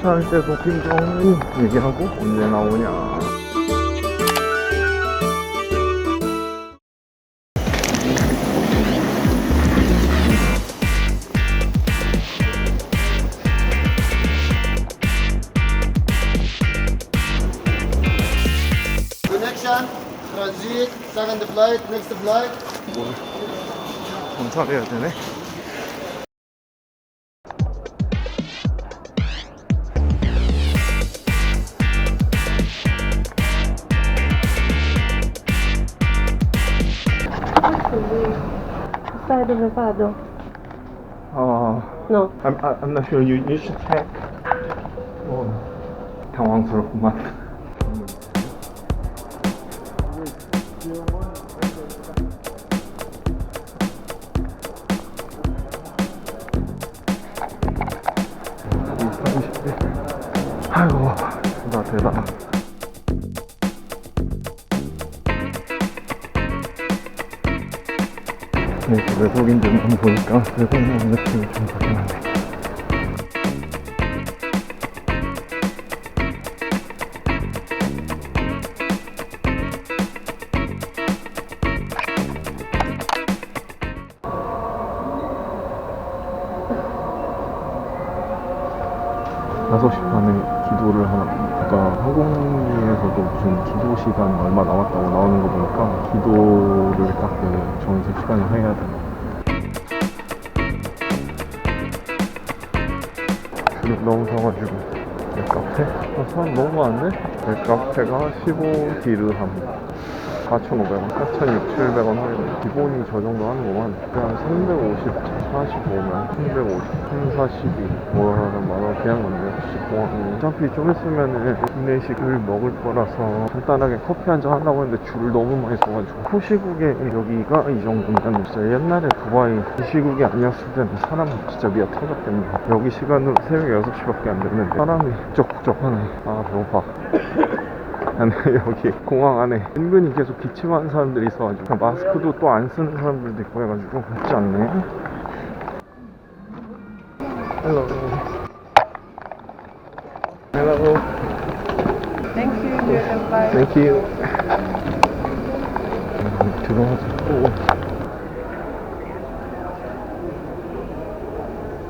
행사할 때도 굉장히 얘기하고 언제 나오냐. Connection, transit, second flight, next flight. 뭘 검사를 해야 되네. Side elevado. No. I'm not sure. You should check. 당황스럽구만. 아이고, 대다. 네, 외국인들만 보니까 외국인 느낌이 좀 나긴 하네. 다섯 시 반에 기도를 하나, 그러니까 항공기에서도 무슨 기도 시간 얼마 남았다고 나오는 거 보니까 기도를 딱 그 정해진 시간에 해야 돼. 줄 너무 서가지고 넷카페? 사람 너무 많네? 넷카페가 15디르함 4,500원, 4,600원 할인. 기본이 저 정도 하는 거만 그냥 350, 45면 350, 342 뭐라는 만원 그냥 건데 혹시 공항이 어차피 좀 있으면은 구내식을 먹을 거라서 간단하게 커피 한잔 하려고 했는데 줄을 너무 많이 서가지고 호시국에 여기가 이 정도면 진짜 옛날에 두바이 이 시국이 아니었을 때는 사람 진짜 미어 터졌겠네. 여기 시간으로 새벽 6시밖에 안 됐는데 사람이 북적북적하네. 아 배고파. 여기 공항 안에 은근히 계속 기침하는 사람들이 있어가지고 마스크도 또 안 쓰는 사람들도 있고 해가지고 쉽지 않네. Hello. Hello. Thank you. Thank you. 들어가서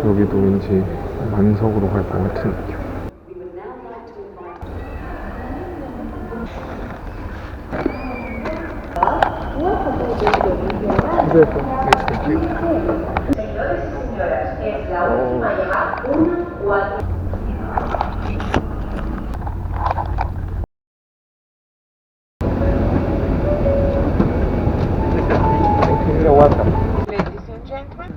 여기도 왠지 만석으로 갈 것 같은 느낌. Thank you. Señores y señoras, es la última llamada 1-4. Ladies and gentlemen.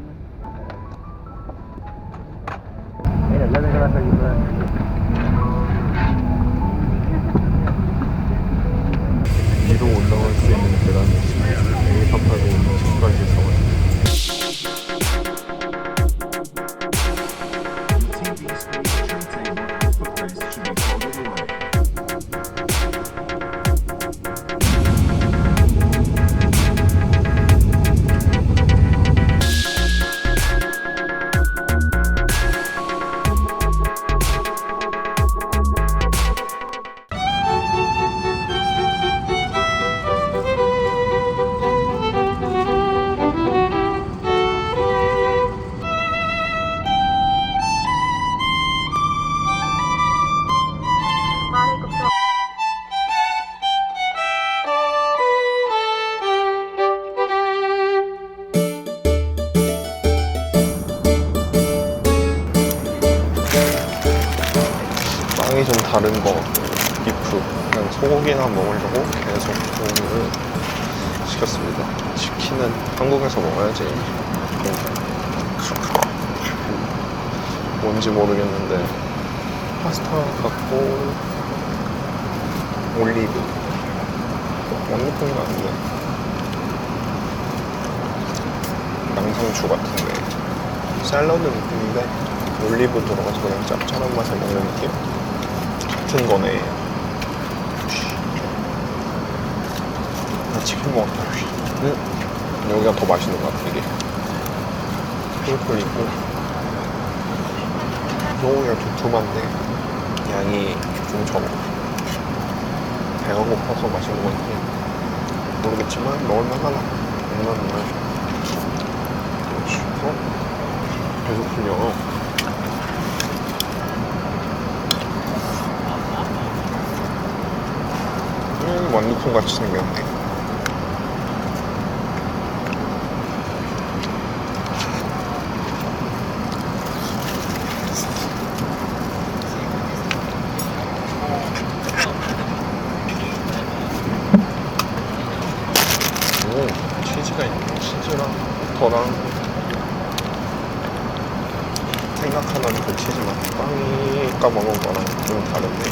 위로 올라갈 수 있는 계단이 있습니다. A480 2층까지 있어가지고. 빵이 좀 다른 거 같고요. 비프 그냥 소고기나 먹으려고 계속 주문을 시켰습니다. 치킨은 한국에서 먹어야지. 뭔지 모르겠는데 파스타 같고 올리브 양념통이 나는데 양상추 같은데 샐러드 느낌인데 올리브 들어가서 그냥 짭짤한 맛을 먹는 느낌? 같은 거네. 나 치킨 먹었다. 여기가 더 맛있는 것 같아. 이게 핑클 있고 소고기가 두툼한데 양이 좀 적어. 배가 고파서 마시는 건지 모르겠지만 먹을만 하다. 얼마나 그렇지. 계속 풀려. 완두콩 같이 생겼네. 오, 치즈가 있네. 치즈랑 버터랑 생각하는 그 치즈 맛. 빵이 아까 먹은 거랑 좀 다른데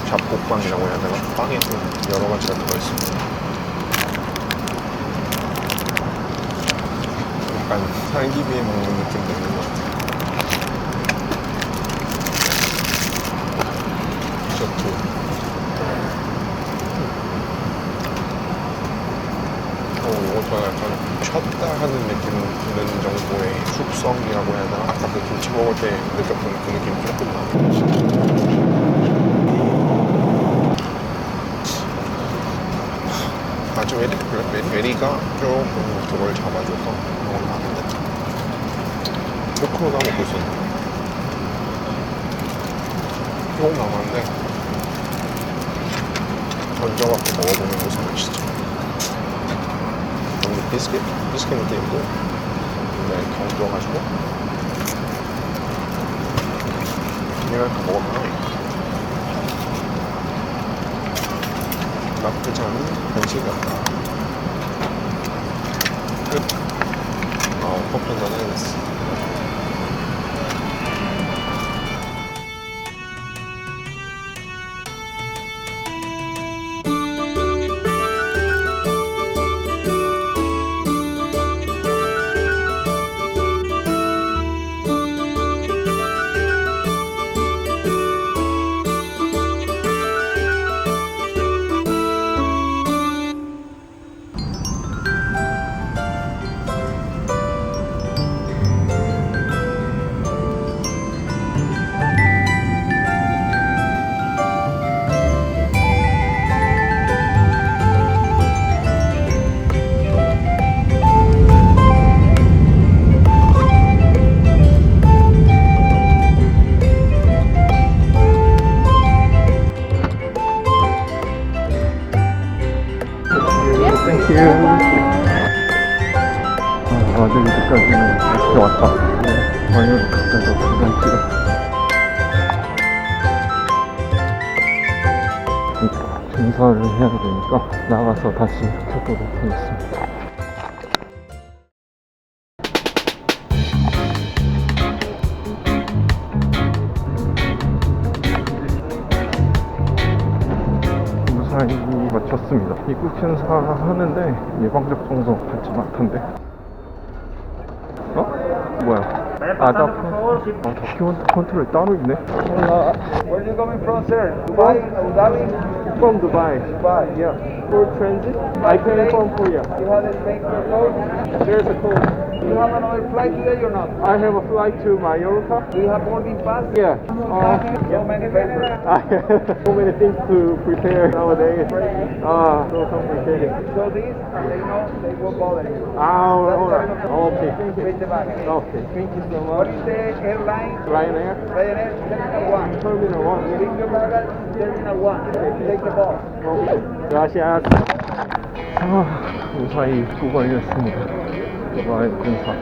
잡곡빵이라고 해야 되나? 빵에 좀 여러 가지가 들어있습니다. 약간 살기비에 먹는 느낌도 있는 것 같아요. 디저트. 이것도 약간 쳤다 하는 느낌 드는 정도의 숙성이라고 해야 되나? 아까 그 김치 먹을 때 느꼈던 그 느낌이 조금 나고. 아주 블랙베리가 조금 그걸 잡아줘서 먹을만한데 포크가 먹고 있었는데 조금 남았는데 던져갖고 먹어보면 무슨 맛이지. 여기 비스킷 있고 던져가지고 이렇게 먹으면 나쁘지 않은 간식이었다. 끝. 커피 한잔 해야겠어. 마드리드까지는 이렇게 왔다. 마요르 가까이서 가장 길어. 증사를 해야 되니까 나가서 다시 찾도록 하겠습니다. 무사히 마쳤습니다. 입국 심사 하는데 예방적 정서 받지 못한데. 뭐야? 아다프? 도쿄 컨트롤 따로 있네. Where are you coming from, sir? Dubai, Abu Dhabi? From Dubai. Dubai. Yeah. For transit? I came from Korea. You have a bank code? There's a code. Do you have another flight today or not? I have a flight to Mallorca. Do you have boarding pass? Yeah. So many papers. I have so many things to prepare nowadays. So complicated. So these, they know they won't bother you. Alright. Okay. With the bag. Okay. Thank you so What much. is the airline? Ryanair? Ryanair, Terminal 1. Terminal 1. Bring your baggage, Terminal 1. Take the bus. gracias. 무사히 구걸이었습니다. 두바이 군사.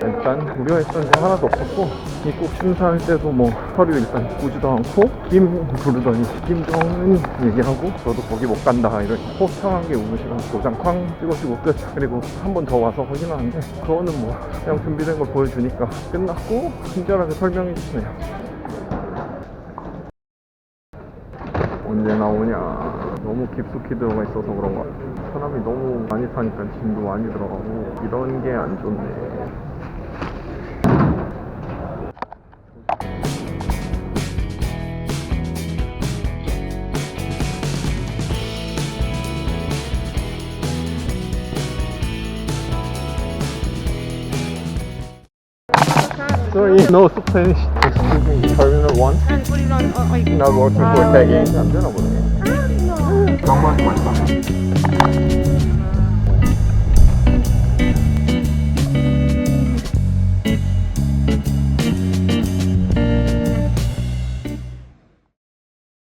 일단 우려했던 게 하나도 없었고 입국 심사할 때도 뭐 서류 일단 보지도 않고 김 부르더니 김정은 얘기하고 저도 거기 못 간다 이런 호탕하게 우시고 도장 쾅 찍어주고 끝. 그리고 한 번 더 와서 확인하는데 그거는 뭐 그냥 준비된 걸 보여주니까 끝났고 친절하게 설명해 주시네요. 언제 나오냐. 너무 깊숙이 들어가 있어서 그런 것 같아요. 사람이 너무 많이 타니까 짐도 많이 들어가고 이런 게 안 좋네. Sorry, no Spanish. Excuse me, Terminal 1. Not working for tagging. 안 되나 보네. No. 정말 고맙다.